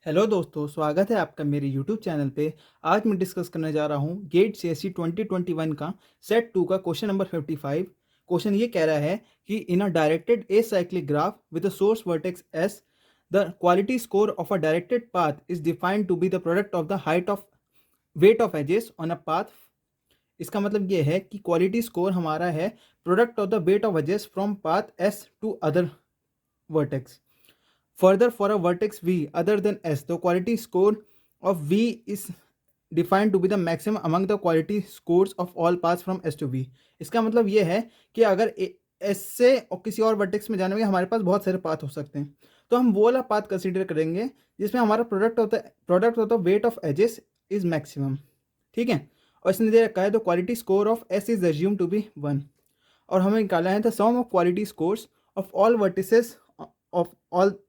Hello दोस्तों, स्वागत है आपका मेरे यूट्यूब चैनल पे। आज मैं डिस्कस करने जा रहा हूँ गेट सीएससी 2021 का सेट 2 का क्वेश्चन नंबर 55। क्वेश्चन ये कह रहा है कि in a directed acyclic graph with a source vertex S, the quality score of a directed path is defined to be the product of the height of weight of edges on a path. इसका मतलब ये है कि quality score हमारा है product of the weight of edges from path S to other vertex. Further, for a vertex V other than S, the quality score of V is defined to be the maximum among the quality scores of all paths from S to V. इसका मतलब ये है कि अगर S से और किसी और वर्टेक्स में जाने में हमारे पास बहुत सारे पाथ हो सकते हैं, तो हम वो वाला पाथ कंसीडर करेंगे जिसमें हमारा product of the weight of edges is maximum. ठीक है. और इसने दे रखा है the quality score of S is assume to be 1. और हमें निकालना है the sum of quality scores of all vertices of all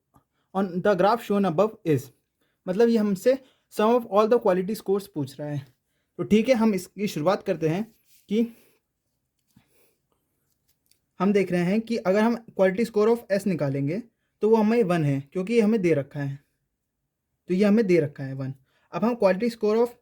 on the graph shown above is. मतलब ये हमसे sum of all the quality scores पूछ रहा है. तो ठीक है, हम इसकी शुरुआत करते हैं कि हम देख रहे हैं कि अगर हम क्वालिटी स्कोर ऑफ एस निकालेंगे तो वो हमें 1 है, क्योंकि ये हमें दे रखा है. तो ये हमें दे रखा है 1. अब हम quality score of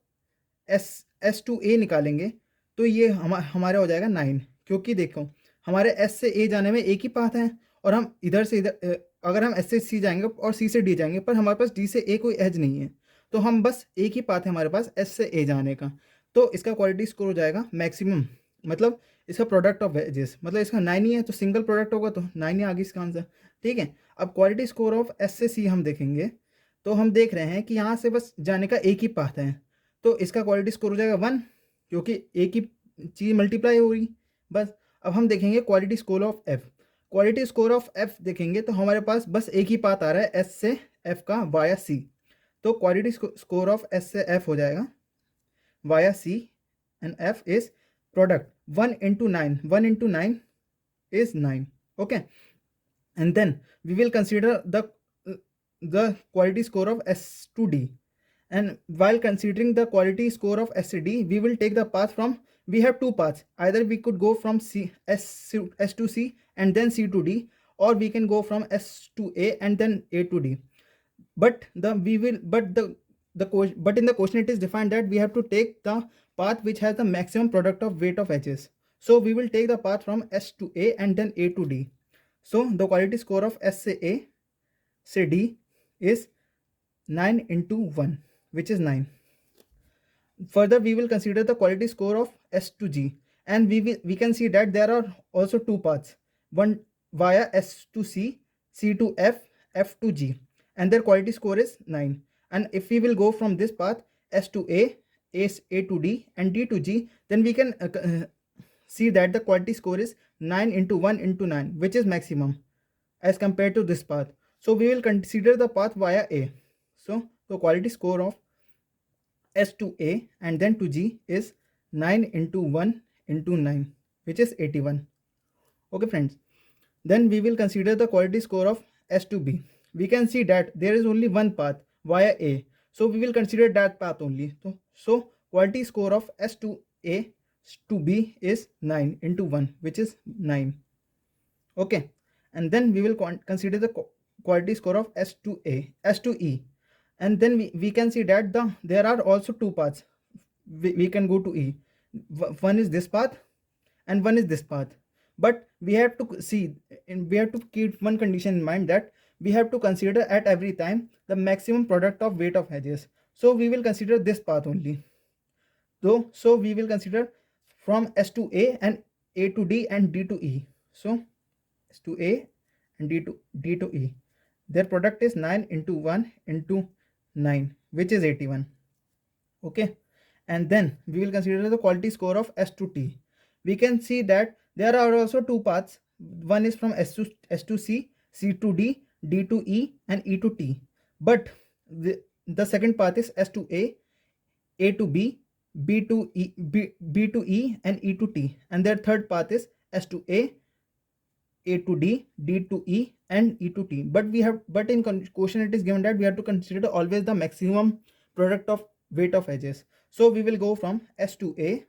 S to A निकालेंगे तो ये हमारा हो जाएगा 9, क्योंकि देखो हमारे एस से ए जाने में एक ही पाथ है, और हम इधर से इधर अगर हम एस से सी जाएंगे और सी से डी जाएंगे, पर हमारे पास डी से ए कोई एज नहीं है, तो हम बस एक ही पाथ है हमारे पास एस से ए जाने का. तो इसका क्वालिटी स्कोर हो जाएगा मैक्सिमम, मतलब इसका प्रोडक्ट ऑफ एजेस, मतलब इसका 9 ही है तो सिंगल प्रोडक्ट होगा तो 9 ही आ गई इसका आंसर. ठीक है. अब क्वालिटी स्कोर ऑफ एस से सी हम देखेंगे तो हम देख रहे हैं कि यहाँ से बस जाने का एक ही पाथ है, तो इसका क्वालिटी स्कोर हो जाएगा 1, क्योंकि एक ही चीज़ मल्टीप्लाई हो गई बस. अब हम देखेंगे quality score of F. Quality score of F देखेंगे तो हमारे पास बस एक ही पाथ आ रहा है एस से एफ का वाया सी, तो क्वालिटी स्कोर ऑफ एस से एफ हो जाएगा via C, and F is product 1 into 9. 1 into 9 is 9. Okay. And then we will consider the quality score of S to D. And while considering the quality score of S to D, we will take the path from, we have two paths. Either we could go from S to C and then C to D, or we can go from S to A and then A to D. But in the question it is defined that we have to take the path which has the maximum product of weight of edges. So we will take the path from S to A and then A to D. So the quality score of S से A से D is 9 into 1, which is 9. Further, we will consider the quality score of S to G, and we can see that there are also two paths, one via S to C, C to F, F to G, and their quality score is 9. And if we will go from this path S to A to D, and D to G, then we can see that the quality score is 9 into 1 into 9, which is maximum as compared to this path. So we will consider the path via A. So the quality score of S to A and then to G is 9 into 1 into 9, which is 81. Okay friends. Then we will consider the quality score of S to B. We can see that there is only one path via A, so we will consider that path only. So quality score of S to A to B is 9 into 1, which is 9. Okay. And then we will consider the quality score of S to E, and then we can see that there are also two paths. We can go to E. One is this path and one is this path, but we have to see, and we have to keep one condition in mind, that we have to consider at every time the maximum product of weight of edges. So we will consider this path only. So we will consider from S to A and A to D and D to E. So S to A and D to E, their product is 9 into 1 into 9, which is 81. Okay. And then we will consider the quality score of S to T. We can see that there are also two paths. One is from S to C, C to D, D to E, and E to T. But the second path is S to A to B, B to E, and E to T. And their third path is S to A to D, D to E, and E to T. But in question it is given that we have to consider always the maximum product of weight of edges. So we will go from S to A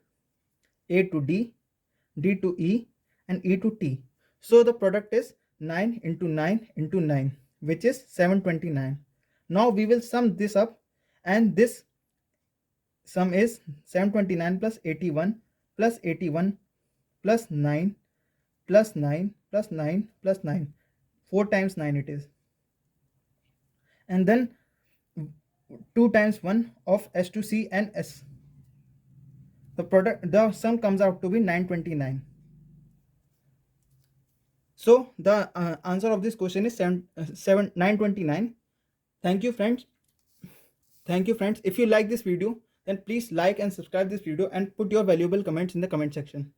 to D, D to E, and E to T. So the product is 9 into 9 into 9, which is 729. Now we will sum this up, and this sum is 729 plus 81 plus 81 plus 9 plus 9 plus 9 plus 9. 4 times 9 it is. And then 2 times 1 of S2C and S. The sum comes out to be 929. So the answer of this question is 929. Thank you friends. Thank you friends. If you like this video, then please like and subscribe this video and put your valuable comments in the comment section.